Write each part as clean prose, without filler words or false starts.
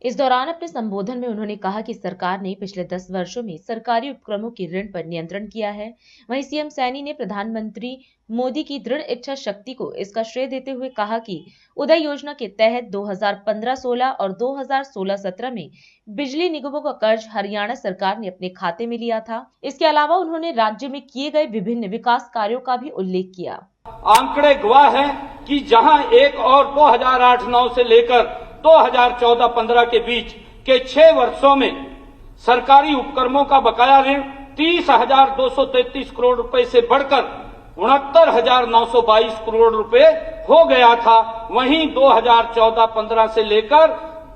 इस दौरान अपने संबोधन में उन्होंने कहा कि सरकार ने पिछले 10 वर्षों में सरकारी उपक्रमों के ऋण पर नियंत्रण किया है। वहीं सीएम सैनी ने प्रधानमंत्री मोदी की दृढ़ इच्छा शक्ति को इसका श्रेय देते हुए कहा कि उदय योजना के तहत 2015-16 और 2016-17 में बिजली निगमों का कर्ज हरियाणा सरकार ने अपने खाते में लिया था। इसके अलावा उन्होंने राज्य में किए गए विभिन्न विकास कार्यों का भी उल्लेख किया। आंकड़े गवाह हैं कि जहां एक और 2008-9 से लेकर 2014-15 के बीच के 6 वर्षों में सरकारी उपक्रमों का बकाया ऋण 30,233 करोड़ रुपए से बढ़कर 69,922 करोड़ रुपए हो गया था। वहीं 2014-15 से लेकर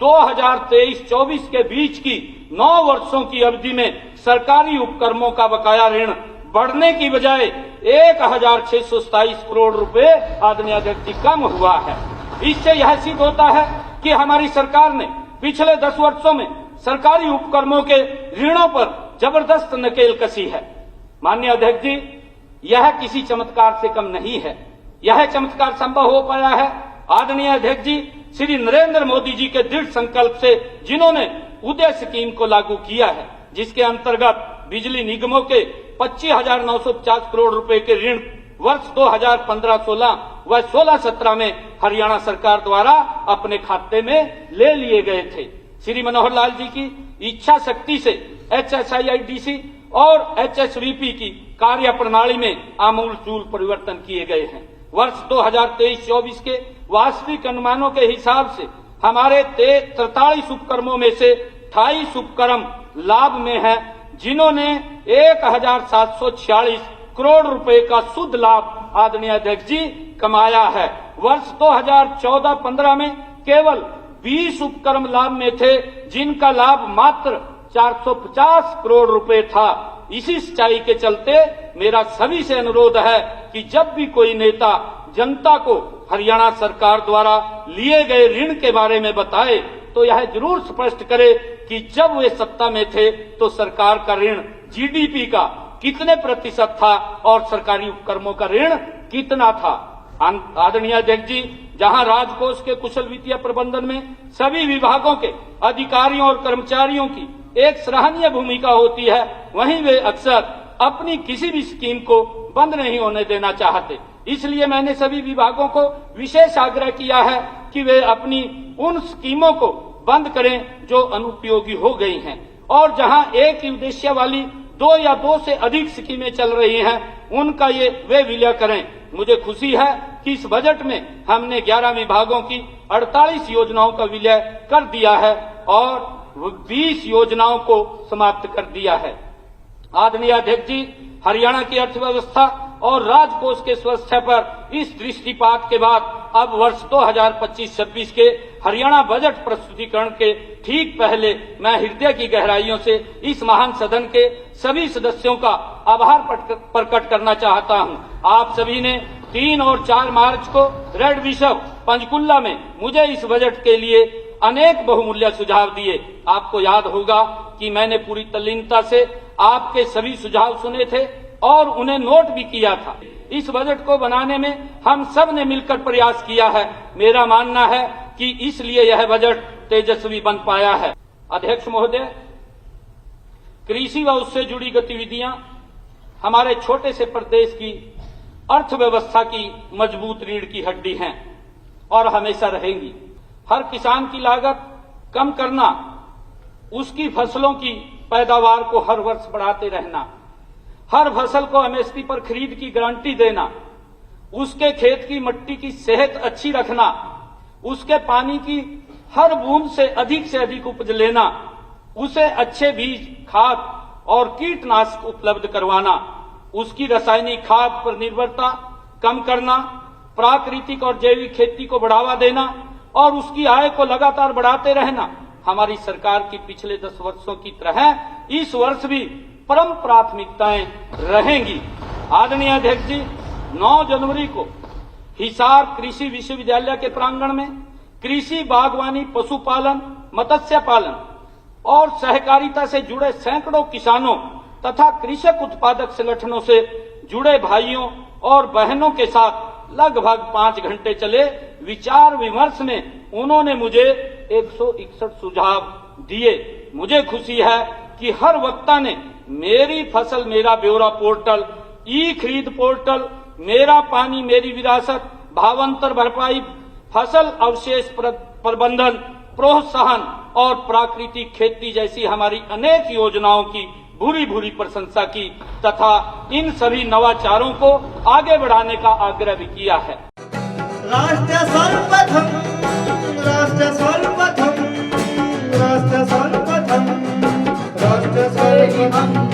2023-24 के बीच की 9 वर्षों की अवधि में सरकारी उपक्रमों का बकाया ऋण बढ़ने की बजाय 1,627 करोड़ रुपए आदरणीय अध्यक्ष जी कम हुआ है। इससे यह सिद्ध होता है कि हमारी सरकार ने पिछले 10 वर्षों में सरकारी उपक्रमों के ऋणों पर जबरदस्त नकेल कसी है। माननीय अध्यक्ष जी, यह किसी चमत्कार से कम नहीं है। यह चमत्कार संभव हो पाया है आदरणीय अध्यक्ष जी श्री नरेंद्र मोदी जी के दृढ़ संकल्प से, जिन्होंने उदय स्कीम को लागू किया है, जिसके अंतर्गत बिजली निगमों के 25,950 करोड़ रुपए के ऋण वर्ष 2015-16 व 16-17 में हरियाणा सरकार द्वारा अपने खाते में ले लिए गए थे। श्री मनोहर लाल जी की इच्छा शक्ति से HSIIDC और HSVP की कार्य प्रणाली में आमूल-चूल परिवर्तन किए गए हैं। वर्ष 2023-24 के वास्तविक अनुमानों के हिसाब से हमारे 43 उपक्रमों में से 28 उपक्रम लाभ में हैं, जिन्होंने 1,746 करोड़ रुपए का शुद्ध लाभ आदरणीय अध्यक्ष जी कमाया है। वर्ष 2014-15 में केवल 20 उपक्रम लाभ में थे, जिनका लाभ मात्र 450 करोड़ रुपए था। इसी सच्चाई के चलते मेरा सभी से अनुरोध है कि जब भी कोई नेता जनता को हरियाणा सरकार द्वारा लिए गए ऋण के बारे में बताए तो यह जरूर स्पष्ट करे कि जब वे सत्ता में थे तो सरकार का ऋण GDP का कितने प्रतिशत था और सरकारी उपक्रमों का ऋण कितना था। आदरणीय अध्यक्ष जी, जहां राजकोष के कुशल वित्तीय प्रबंधन में सभी विभागों के अधिकारियों और कर्मचारियों की एक सराहनीय भूमिका होती है, वहीं वे अक्सर अपनी किसी भी स्कीम को बंद नहीं होने देना चाहते। इसलिए मैंने सभी विभागों को विशेष आग्रह किया है कि वे अपनी उन स्कीमों को बंद करें जो अनुपयोगी हो गई हैं, और जहां एक ही उद्देश्य वाली 2 या 2 से अधिक स्कीमें चल रही हैं, उनका वे विलय करें। मुझे खुशी है कि इस बजट में हमने 11 विभागों की 48 योजनाओं का विलय कर दिया है और 20 योजनाओं को समाप्त कर दिया है। आदरणीय अध्यक्ष जी, हरियाणा की अर्थव्यवस्था और राजकोष के स्वास्थ्य पर इस दृष्टिपात के बाद अब वर्ष 2025-26 के हरियाणा बजट प्रस्तुतिकरण के ठीक पहले मैं हृदय की गहराइयों से इस महान सदन के सभी सदस्यों का आभार प्रकट करना चाहता हूं। आप सभी ने 3 और 4 मार्च को रेड बिशप पंचकुला में मुझे इस बजट के लिए अनेक बहुमूल्य सुझाव दिए। आपको याद होगा कि मैंने पूरी तल्लीनता से आपके सभी सुझाव सुने थे और उन्हें नोट भी किया था। इस बजट को बनाने में हम सब ने मिलकर प्रयास किया है। मेरा मानना है कि इसलिए यह बजट तेजस्वी बन पाया है। अध्यक्ष महोदय, कृषि व उससे जुड़ी गतिविधियां हमारे छोटे से प्रदेश की अर्थव्यवस्था की मजबूत रीढ़ की हड्डी हैं और हमेशा रहेंगी। हर किसान की लागत कम करना, उसकी फसलों की पैदावार को हर वर्ष बढ़ाते रहना, हर फसल को MSP पर खरीद की गारंटी देना, उसके खेत की मिट्टी की सेहत अच्छी रखना, उसके पानी की हर बूंद से अधिक उपज लेना, उसे अच्छे बीज, खाद और कीटनाशक उपलब्ध करवाना, उसकी रासायनिक खाद पर निर्भरता कम करना, प्राकृतिक और जैविक खेती को बढ़ावा देना और उसकी आय को लगातार बढ़ाते रहना हमारी सरकार की पिछले 10 वर्षों की तरह इस वर्ष भी परम प्राथमिकताएं रहेंगी। आदरणीय अध्यक्ष जी, 9 जनवरी को हिसार कृषि विश्वविद्यालय के प्रांगण में कृषि, बागवानी, पशुपालन, मत्स्य पालन और सहकारिता से जुड़े सैकड़ों किसानों तथा कृषक उत्पादक संगठनों से जुड़े भाइयों और बहनों के साथ लगभग 5 घंटे चले विचार विमर्श में उन्होंने मुझे 161 सुझाव दिए। मुझे खुशी है कि हर वक्ता ने मेरी फसल मेरा ब्यौरा पोर्टल, ई खरीद पोर्टल, मेरा पानी मेरी विरासत, भावांतर भरपाई, फसल अवशेष प्रबंधन, प्रोत्साहन और प्राकृतिक खेती जैसी हमारी अनेक योजनाओं की भूरी भूरी प्रशंसा की तथा इन सभी नवाचारों को आगे बढ़ाने का आग्रह भी किया है। राष्ट्र सर्वप्रथम, राष्ट्र सर्वप्रथम, राष्ट्र सर्वप्रथम, राष्ट्र सर्वप्रथम।